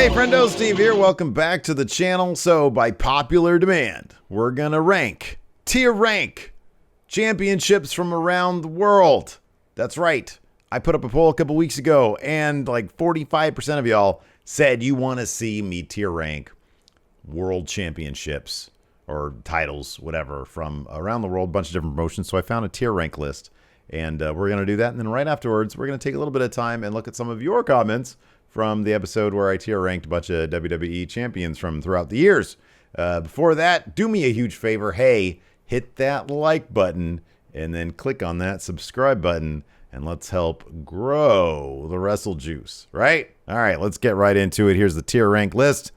Hey friendo, Steve here. Welcome back to the channel. So by popular demand, we're gonna tier rank championships from around the world. That's right. I put up a poll a couple weeks ago and like 45% of y'all said you want to see me tier rank world championships or titles, whatever, from around the world, a bunch of different promotions. So I found a tier rank list and we're going to do that. And then right afterwards, we're going to take a little bit of time and look at some of your comments from the episode where I tier ranked a bunch of WWE champions from throughout the years. Before that, do me a huge favor. Hey, hit that like button and then click on that subscribe button and let's help grow the Wrestle Juice, right? All right, let's get right into it. Here's the tier rank list.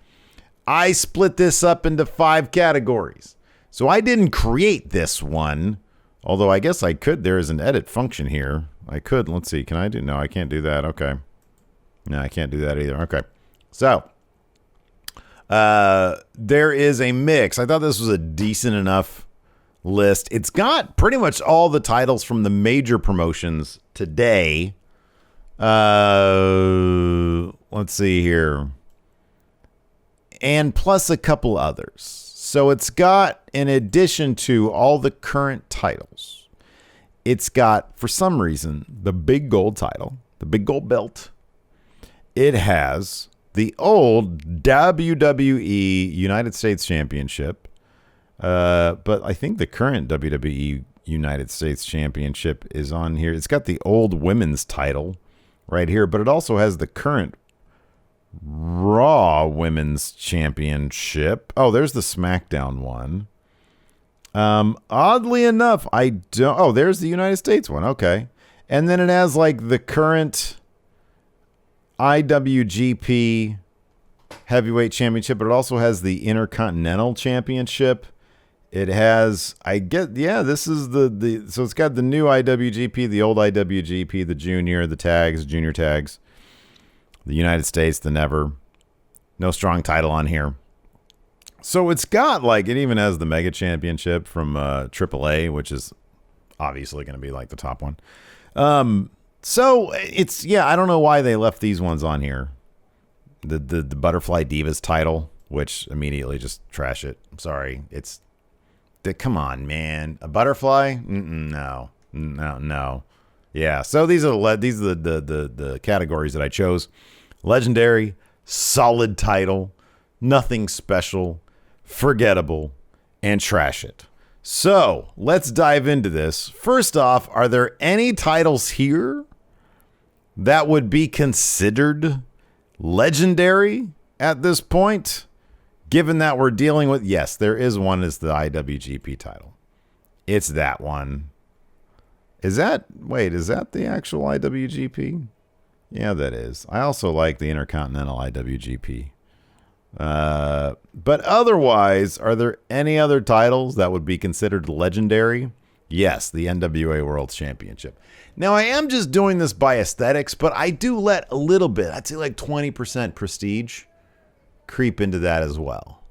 I split this up into 5 categories. So I didn't create this one, although I guess I could. There is an edit function here. I could. Let's see. Can I do? No, I can't do that. Okay. No, I can't do that either. Okay. So there is a mix. I thought this was a decent enough list. It's got pretty much all the titles from the major promotions today. Let's see here. And plus a couple others. So it's got, in addition to all the current titles, it's got, for some reason, the big gold title, the big gold belt. It has the old WWE United States Championship. But I think the current WWE United States Championship is on here. It's got the old women's title right here, but it also has the current Raw Women's Championship. Oh, there's the SmackDown one. Oddly enough, I don't... Oh, there's the United States one. Okay. And then it has like the current IWGP Heavyweight Championship, but it also has the Intercontinental Championship. It has, this is so it's got the new IWGP, the old IWGP, the junior, the tags, junior tags, the United States, the never. No strong title on here. So it's got like, it even has the Mega Championship from AAA, which is obviously going to be like the top one. So it's, I don't know why they left these ones on here. The Butterfly Divas title, which immediately just trash it. I'm sorry. It's, come on, man. A butterfly? No. Yeah. So these are the categories that I chose. Legendary, solid title, nothing special, forgettable, and trash it. So let's dive into this. First off, are there any titles here that would be considered legendary at this point? Given that we're dealing with, yes, there is one, is the IWGP title. It's that one. Is that the actual IWGP? Yeah, that is. I also like the Intercontinental IWGP. But otherwise, are there any other titles that would be considered legendary? Yes, the NWA World Championship. Now, I am just doing this by aesthetics, but I do let a little bit, I'd say like 20% prestige, creep into that as well.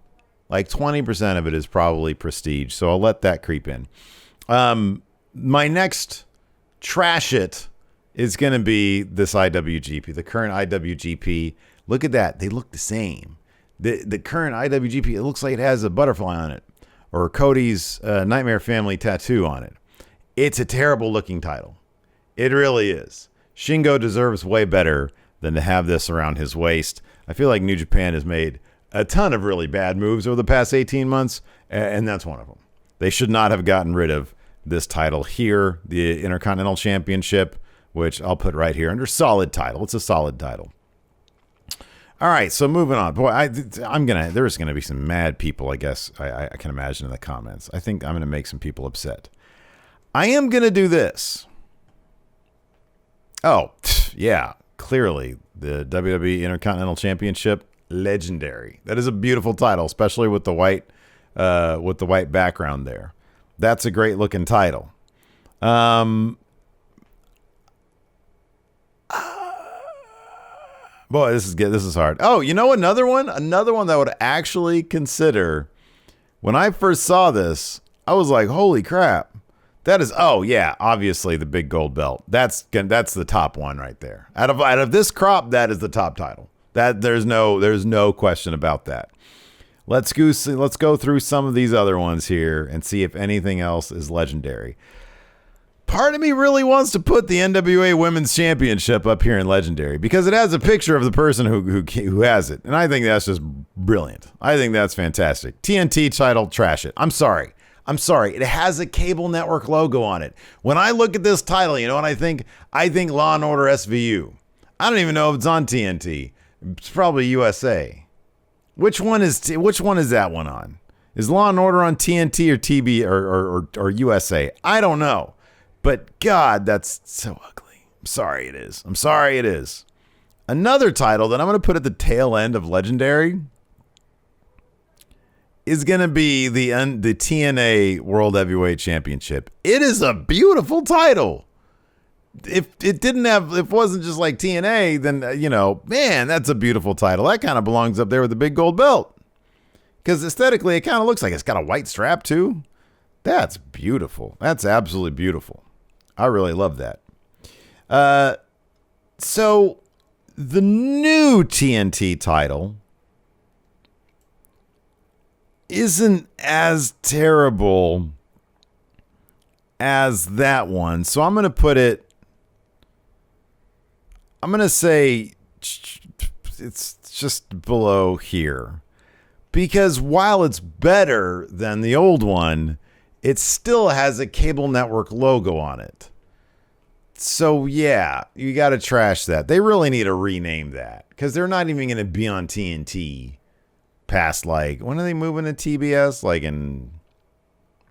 Like 20% of it is probably prestige, so I'll let that creep in. My next trash it is going to be this IWGP, the current IWGP. Look at that. They look the same. The current IWGP, it looks like it has a butterfly on it or Cody's Nightmare Family tattoo on it. It's a terrible looking title. It really is. Shingo deserves way better than to have this around his waist. I feel like New Japan has made a ton of really bad moves over the past 18 months, and that's one of them. They should not have gotten rid of this title here, the Intercontinental Championship, which I'll put right here under solid title. It's a solid title. All right, so moving on. Boy, there's gonna be some mad people, I guess. I can imagine in the comments. I think I'm gonna make some people upset. I am gonna do this. Oh, yeah, clearly the WWE Intercontinental Championship, legendary. That is a beautiful title, especially with the white background there. That's a great looking title. Boy, this is hard. Oh, you know, another one that I would actually consider. When I first saw this, I was like, holy crap. That is, oh yeah, obviously the big gold belt. That's the top one right there. Out of this crop, that is the top title. That there's no question about that. Let's go through some of these other ones here and see if anything else is legendary. Part of me really wants to put the NWA Women's Championship up here in legendary because it has a picture of the person who has it, and I think that's just brilliant. I think that's fantastic. TNT title, trash it. I'm sorry. It has a cable network logo on it. When I look at this title, you know what I think? I think Law and Order SVU. I don't even know if it's on TNT. It's probably USA. Which one is that one on? Is Law and Order on TNT or TB or USA? I don't know. But God, that's so ugly. I'm sorry it is. Another title that I'm going to put at the tail end of legendary is going to be the TNA World Heavyweight Championship. It is a beautiful title. If it wasn't just like TNA, then, man, that's a beautiful title. That kind of belongs up there with the big gold belt. Because aesthetically, it kind of looks like it's got a white strap, too. That's beautiful. That's absolutely beautiful. I really love that. So, the new TNT title isn't as terrible as that one. So, I'm going to say it's just below here. Because while it's better than the old one, it still has a cable network logo on it. So, yeah, you got to trash that. They really need to rename that because they're not even going to be on TNT past, when are they moving to TBS? Like in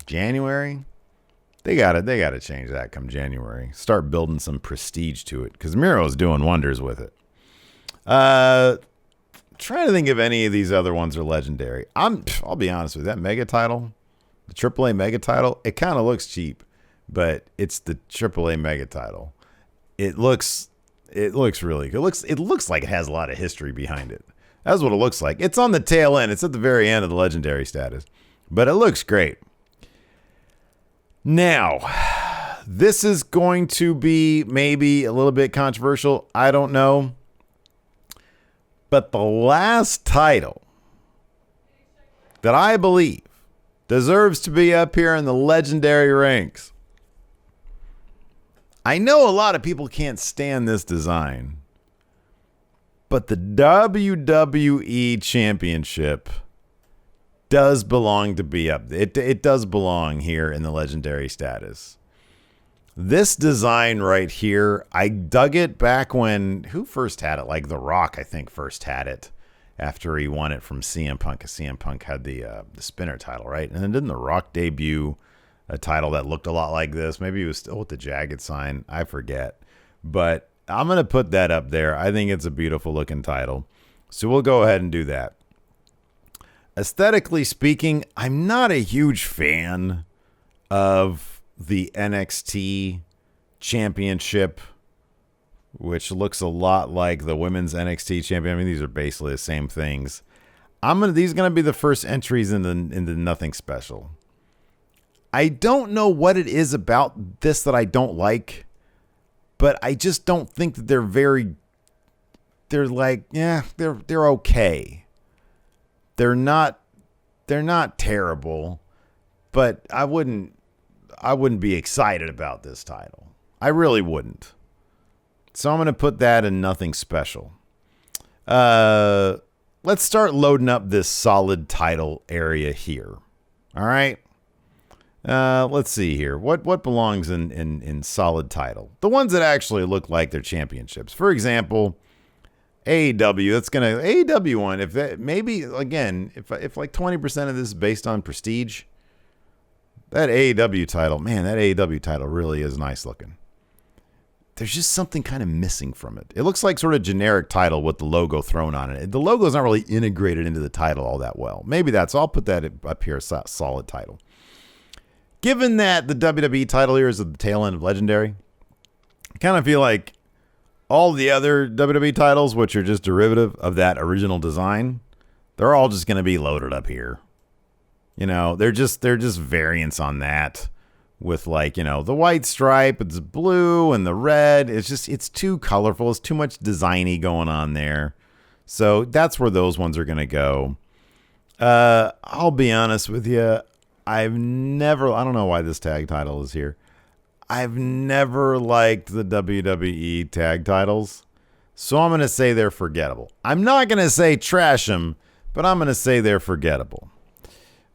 January? They got to change that come January. Start building some prestige to it because Miro's doing wonders with it. Trying to think if any of these other ones are legendary. I'll be honest with you, that mega title. The AAA mega title, it kind of looks cheap, but it's the AAA mega title. It looks really good. It looks like it has a lot of history behind it. That's what it looks like. It's on the tail end. It's at the very end of the legendary status, but it looks great. Now, this is going to be maybe a little bit controversial. I don't know. But the last title that I believe deserves to be up here in the legendary ranks. I know a lot of people can't stand this design, but the WWE Championship does belong to be up. It does belong here in the legendary status. This design right here, I dug it back when, who first had it? Like The Rock, I think, first had it after he won it from CM Punk. Because CM Punk had the spinner title, right? And then didn't The Rock debut a title that looked a lot like this? Maybe he was still with the jagged sign. I forget. But I'm going to put that up there. I think it's a beautiful looking title. So we'll go ahead and do that. Aesthetically speaking, I'm not a huge fan of the NXT Championship, which looks a lot like the Women's NXT Champion. I mean, these are basically the same things. These are going to be the first entries into Nothing Special. I don't know what it is about this that I don't like, but I just don't think that they're okay. They're not terrible, but I wouldn't be excited about this title. I really wouldn't. So I'm going to put that in Nothing Special. Let's start loading up this solid title area here. All right. Let's see here. What belongs in solid title? The ones that actually look like they're championships. For example, AEW. That's gonna AEW one. If that maybe again, if like 20% of this is based on prestige, that AEW title, man, that AEW title really is nice looking. There's just something kind of missing from it. It looks like sort of generic title with the logo thrown on it. The logo is not really integrated into the title all that well. Maybe I'll put that up here, solid title. Given that the WWE title here is at the tail end of Legendary, I kind of feel like all the other WWE titles, which are just derivative of that original design, they're all just going to be loaded up here. They're just variants on that with the white stripe, it's blue and the red. It's too colorful. It's too much designy going on there. So that's where those ones are going to go. I'll be honest with you. I don't know why this tag title is here. I've never liked the WWE tag titles. So I'm going to say they're forgettable. I'm not going to say trash them, but I'm going to say they're forgettable.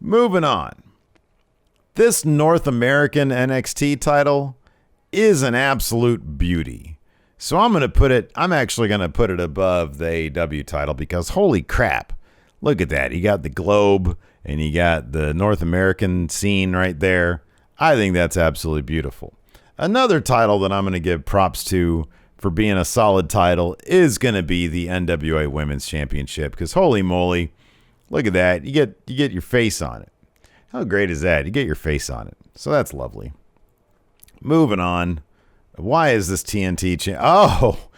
Moving on. This North American NXT title is an absolute beauty. So I'm actually going to put it above the AEW title because holy crap. Look at that. You got the globe and you got the North American scene right there. I think that's absolutely beautiful. Another title that I'm going to give props to for being a solid title is going to be the NWA Women's Championship because holy moly, look at that. You get your face on it. How great is that? You get your face on it. So that's lovely. Moving on. Why is this TNT Oh,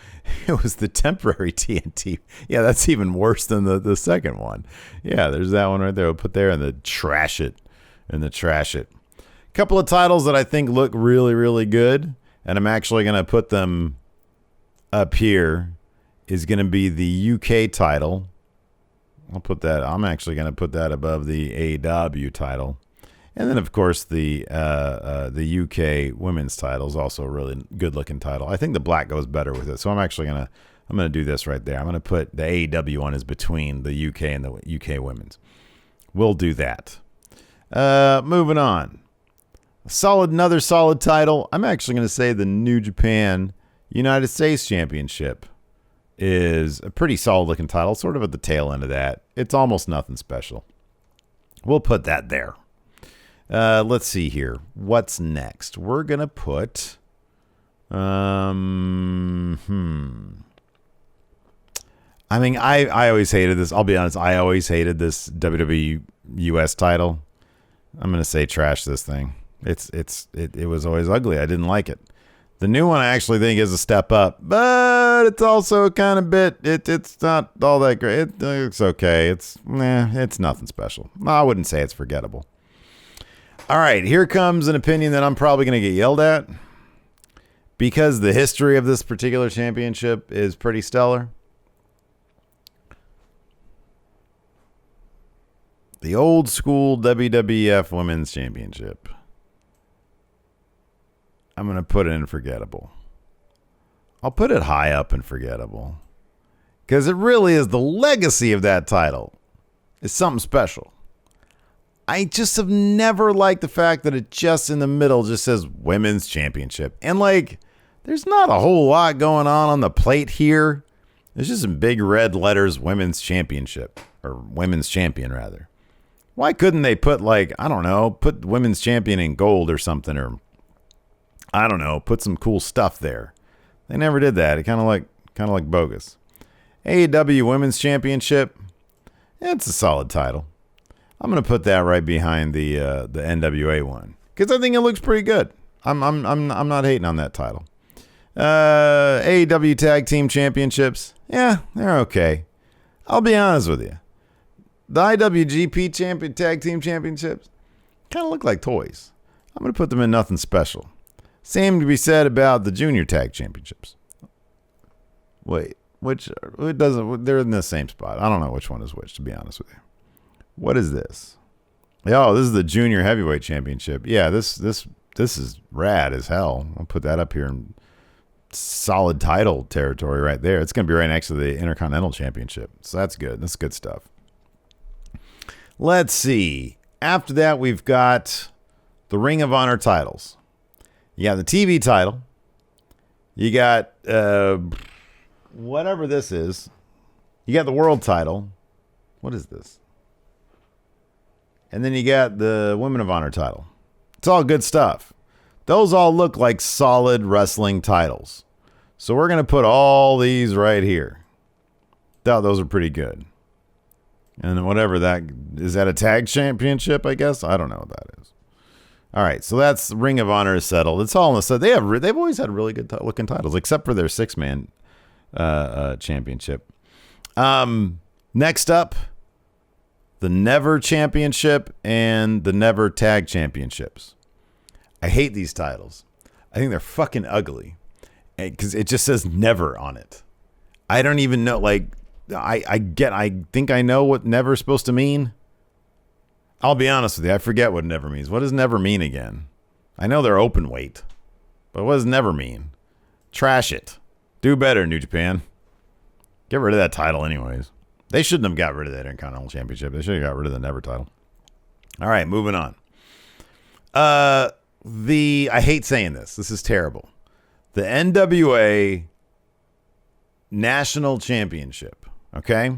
it was the temporary TNT. Yeah, that's even worse than the second one. Yeah, there's that one right there. We'll put there and the trash it. Couple of titles that I think look really, really good, and I'm actually going to put them up here, is going to be the UK title. I'm actually going to put that above the AEW title. And then, of course, the UK women's title is also a really good-looking title. I think the black goes better with it, so I'm going to do this right there. I'm going to put the AEW one is between the UK and the UK women's. We'll do that. Moving on. Another solid title. I'm actually going to say the New Japan United States Championship is a pretty solid-looking title, sort of at the tail end of that. It's almost nothing special. We'll put that there. Let's see here. What's next? We're going to put... I mean, I always hated this. I'll be honest. I always hated this WWE US title. I'm going to say trash this thing. It was always ugly. I didn't like it. The new one I actually think is a step up, but it's also kind of it's not all that great. It's okay. It's nothing special. I wouldn't say it's forgettable. All right, here comes an opinion that I'm probably going to get yelled at because the history of this particular championship is pretty stellar. The old school WWF Women's Championship. I'm going to put it in forgettable. I'll put it high up in forgettable because it really is the legacy of that title. It's something special. I just have never liked the fact that it just in the middle just says Women's Championship. And like, there's not a whole lot going on the plate here. There's just some big red letters, Women's Championship, or Women's Champion rather. Why couldn't they put put Women's Champion in gold or something, or I don't know, put some cool stuff there. They never did that. It kind of like bogus. AEW Women's Championship. It's a solid title. I'm gonna put that right behind the NWA one because I think it looks pretty good. I'm not hating on that title. AEW Tag Team Championships. Yeah, they're okay. I'll be honest with you. The IWGP Tag Team Championships kind of look like toys. I'm gonna put them in nothing special. Same to be said about the Junior Tag Championships. Wait, it doesn't? They're in the same spot. I don't know which one is which, to be honest with you. What is this? Oh, this is the Junior Heavyweight Championship. Yeah, this is rad as hell. I'll put that up here in solid title territory right there. It's going to be right next to the Intercontinental Championship. So that's good. That's good stuff. Let's see. After that, we've got the Ring of Honor titles. You got the TV title. You got whatever this is. You got the world title. What is this? And then you got the Women of Honor title. It's all good stuff. Those all look like solid wrestling titles. So we're going to put all these right here. Thought those are pretty good. And whatever that is, that a tag championship, I guess? I don't know what that is. All right, so that's Ring of Honor is settled. It's all in the set. They've always had really good looking titles, except for their 6-man championship. Next up, the Never Championship and the Never Tag Championships. I hate these titles. I think they're fucking ugly because it just says never on it. I don't even know. Like, I think I know what never is supposed to mean. I'll be honest with you. I forget what never means. What does never mean again? I know they're open weight, but what does never mean? Trash it. Do better, New Japan. Get rid of that title anyways. They shouldn't have got rid of that Intercontinental Championship. They should have got rid of the never title. All right, moving on. I hate saying this. This is terrible. The NWA National Championship. Okay?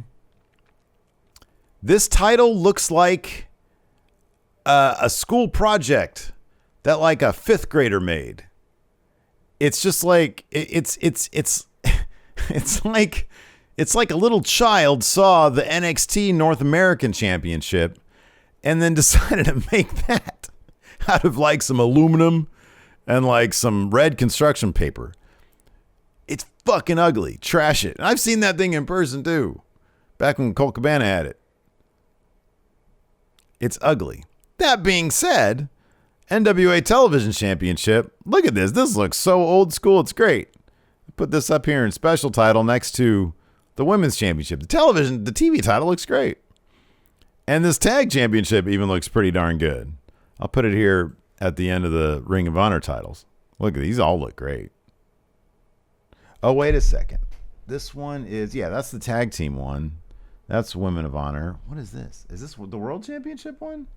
This title looks like a school project that like a fifth grader made. It's just like it's like a little child saw the NXT North American Championship and then decided to make that out of like some aluminum and like some red construction paper. It's fucking ugly. Trash it. And I've seen that thing in person too. Back when Colt Cabana had it. It's ugly. That being said, NWA Television Championship. Look at this. This looks so old school. It's great. Put this up here in special title next to the Women's Championship. The TV title looks great. And this Tag Championship even looks pretty darn good. I'll put it here at the end of the Ring of Honor titles. Look, these all look great. Oh, wait a second. This one is, that's the tag team one. That's Women of Honor. What is this? Is this the World Championship one?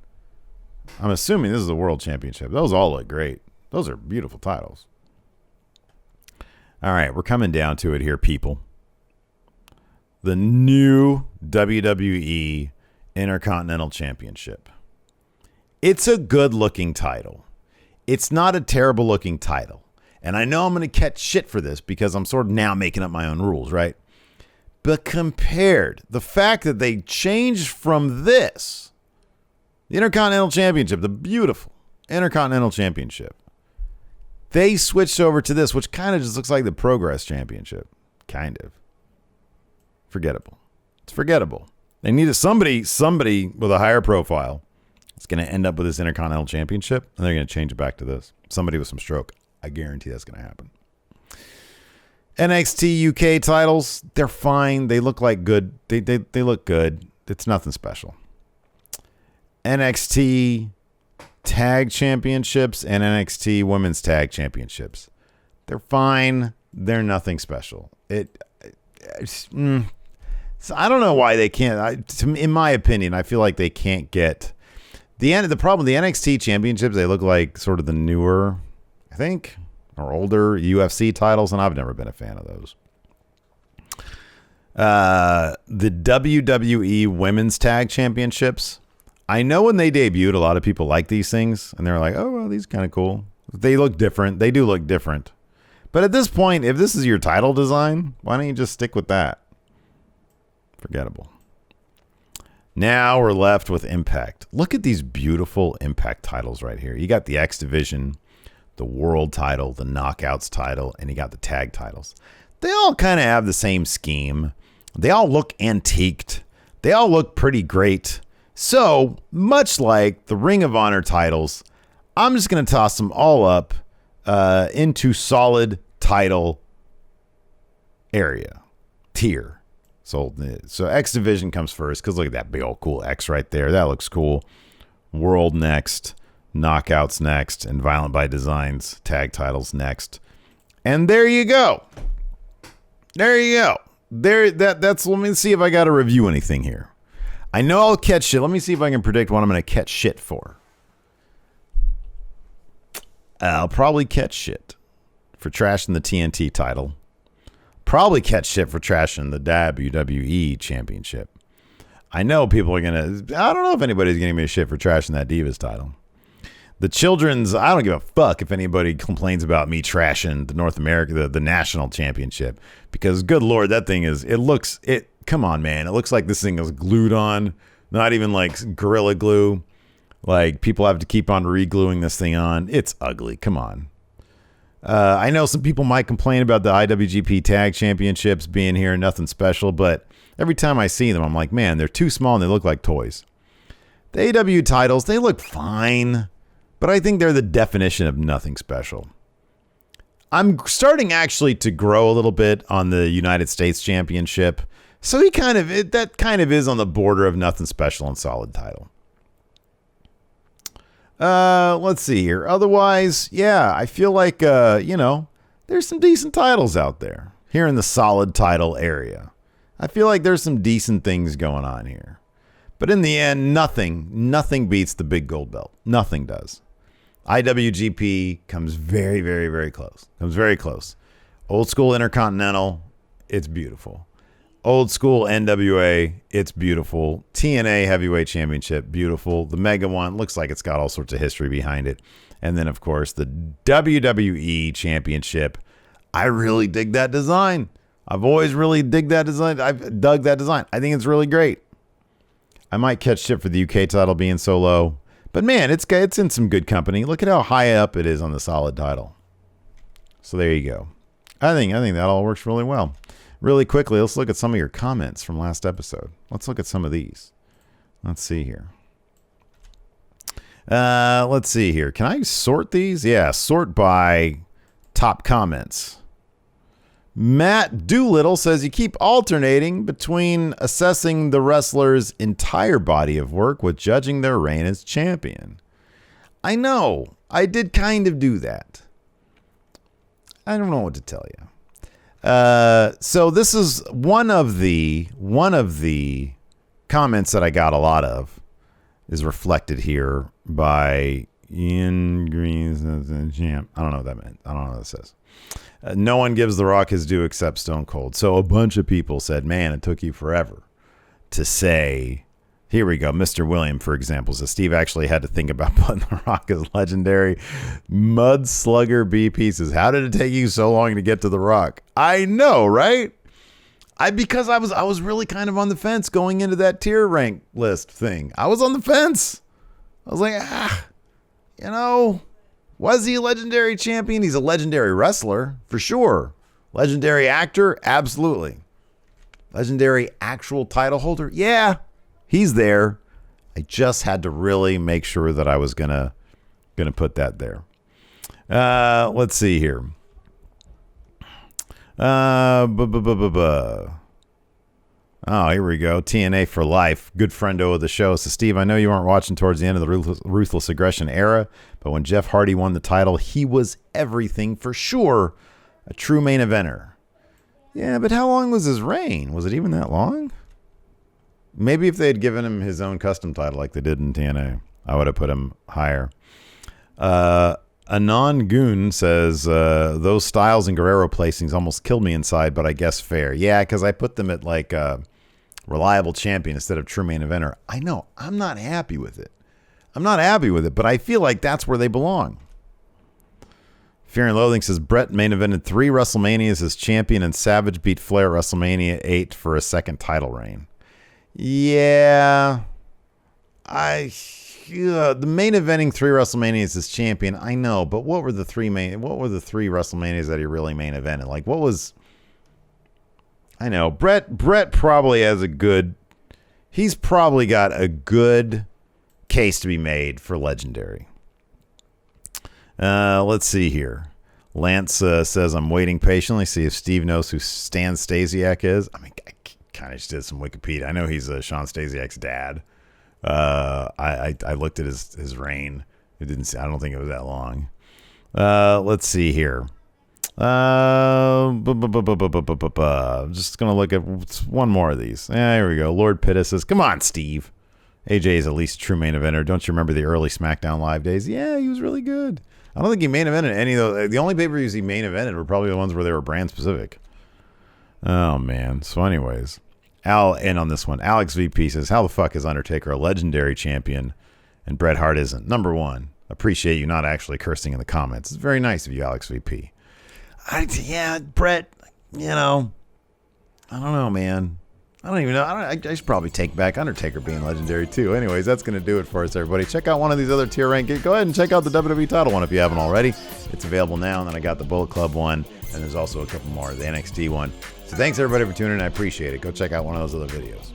I'm assuming this is the World Championship. Those all look great. Those are beautiful titles. All right, we're coming down to it here, people. The new WWE Intercontinental Championship. It's a good-looking title. It's not a terrible-looking title. And I know I'm going to catch shit for this because I'm sort of now making up my own rules, right? But compared, the fact that they changed from this, the Intercontinental Championship, the beautiful Intercontinental Championship, they switched over to this, which kind of just looks like the Progress Championship. Kind of. Forgettable. It's forgettable. They needed somebody with a higher profile. It's going to end up with this Intercontinental Championship, and they're going to change it back to this. Somebody with some stroke. I guarantee that's going to happen. NXT UK titles, they're fine. They look like good. They look good. It's nothing special. NXT Tag Championships and NXT Women's Tag Championships. They're fine. They're nothing special. So I don't know why they can't. In my opinion, I feel like they can't get the problem with the NXT Championships. They look like sort of the newer, I think, or older UFC titles, and I've never been a fan of those. The WWE Women's Tag Championships. I know when they debuted, a lot of people like these things, and they're like, oh, well, these are kind of cool. They look different. They do look different. But at this point, if this is your title design, why don't you just stick with that? Forgettable. Now we're left with Impact. Look at these beautiful Impact titles right here. You got the X Division, the World title, the Knockouts title, and you got the Tag titles. They all kind of have the same scheme. They all look antiqued. They all look pretty great. So, much like the Ring of Honor titles, I'm just going to toss them all up into solid title area, tier. So X Division comes first because look at that big old cool X right there. That looks cool. World next, Knockouts next, and Violent by Design's tag titles next. And there you go. There you go. That's. Let me see if I got to review anything here. I know I'll catch shit. Let me see if I can predict what I'm going to catch shit for. I'll probably catch shit for trashing the TNT title. Probably catch shit for trashing the WWE Championship. I know people are going to... I don't know if anybody's getting me shit for trashing that Divas title. The children's... I don't give a fuck if anybody complains about me trashing the North America, the national championship. Because, good Lord, that thing is... Come on, man. It looks like this thing is glued on. Not even like Gorilla Glue. Like, people have to keep on re-gluing this thing on. It's ugly. Come on. I know some people might complain about the IWGP Tag Championships being here, nothing special, but every time I see them, I'm like, man, they're too small and they look like toys. The AW titles, they look fine, but I think they're the definition of nothing special. I'm starting actually to grow a little bit on the United States Championship So he that kind of is on the border of nothing special and solid title. Let's see here. Otherwise, yeah, I feel like, there's some decent titles out there here in the solid title area. I feel like there's some decent things going on here. But in the end, nothing beats the big gold belt. Nothing does. IWGP comes very, very, very close. Comes very close. Old school Intercontinental, it's beautiful. Old school NWA, it's beautiful. TNA Heavyweight Championship, beautiful. The Mega one looks like it's got all sorts of history behind it. And then, of course, the WWE Championship. I really dig that design. I've always really dug that design. I think it's really great. I might catch shit for the UK title being so low. But, man, it's in some good company. Look at how high up it is on the solid title. So there you go. I think that all works really well. Really quickly, let's look at some of your comments from last episode. Let's look at some of these. Let's see here. Let's see here. Can I sort these? Yeah, sort by top comments. Matt Doolittle says you keep alternating between assessing the wrestler's entire body of work with judging their reign as champion. I know. I did kind of do that. I don't know what to tell you. So this is one of the comments that I got a lot of is reflected here by Ian Green's champ. I don't know what that meant. I don't know what it says. No one gives The Rock his due except Stone Cold. So a bunch of people said, man, it took you forever to say, here we go. Mr. William, for example, says Steve actually had to think about putting The Rock as legendary mudslugger B pieces. How did it take you so long to get to The Rock? I know, right? Because I was really kind of on the fence going into that tier rank list thing. I was on the fence. I was like, was he a legendary champion? He's a legendary wrestler, for sure. Legendary actor? Absolutely. Legendary actual title holder? Yeah, he's there. I just had to really make sure that I was gonna put that there. Let's see here. Oh, here we go. TNA for life. Good friendo of the show. So, Steve, I know you weren't watching towards the end of the Ruthless Aggression era, but when Jeff Hardy won the title, he was everything for sure. A true main eventer. Yeah, but how long was his reign? Was it even that long? Maybe if they had given him his own custom title like they did in TNA, I would have put him higher. Anon Goon says, those Styles and Guerrero placings almost killed me inside, but I guess fair. Yeah, because I put them at like reliable champion instead of true main eventer. I know. I'm not happy with it. But I feel like that's where they belong. Fear and Loathing says, Brett main evented 3 WrestleManias as champion and Savage beat Flair at WrestleMania 8 for a second title reign. Yeah. The main eventing 3 WrestleManias as champion, I know, but what were the 3 WrestleManias that he really main evented? Like, what was... I know, Brett probably has he's probably got a good case to be made for legendary. Let's see here. Lance says, I'm waiting patiently, see if Steve knows who Stan Stasiak is. I mean, I kind of just did some Wikipedia. I know he's Sean Stasiak's dad. I looked at his reign. I don't think it was that long. Let's see here. I'm just gonna look at one more of these. Here we go. Lord Pitta says, "Come on, Steve. AJ is at least a true main eventer. Don't you remember the early SmackDown Live days? Yeah, he was really good. I don't think he main evented any of those. The only pay-per-views he main evented were probably the ones where they were brand specific. Oh man. So, anyways." And on this one, Alex VP says, how the fuck is Undertaker a legendary champion and Bret Hart isn't? Number one, appreciate you not actually cursing in the comments. It's very nice of you, Alex VP. Bret, I don't know, man. I don't even know. I should probably take back Undertaker being legendary too. Anyways, that's going to do it for us, everybody. Check out one of these other tier rank. Go ahead and check out the WWE title one if you haven't already. It's available now. And then I got the Bullet Club one. And there's also a couple more, the NXT one. So thanks everybody for tuning in. I appreciate it. Go check out one of those other videos.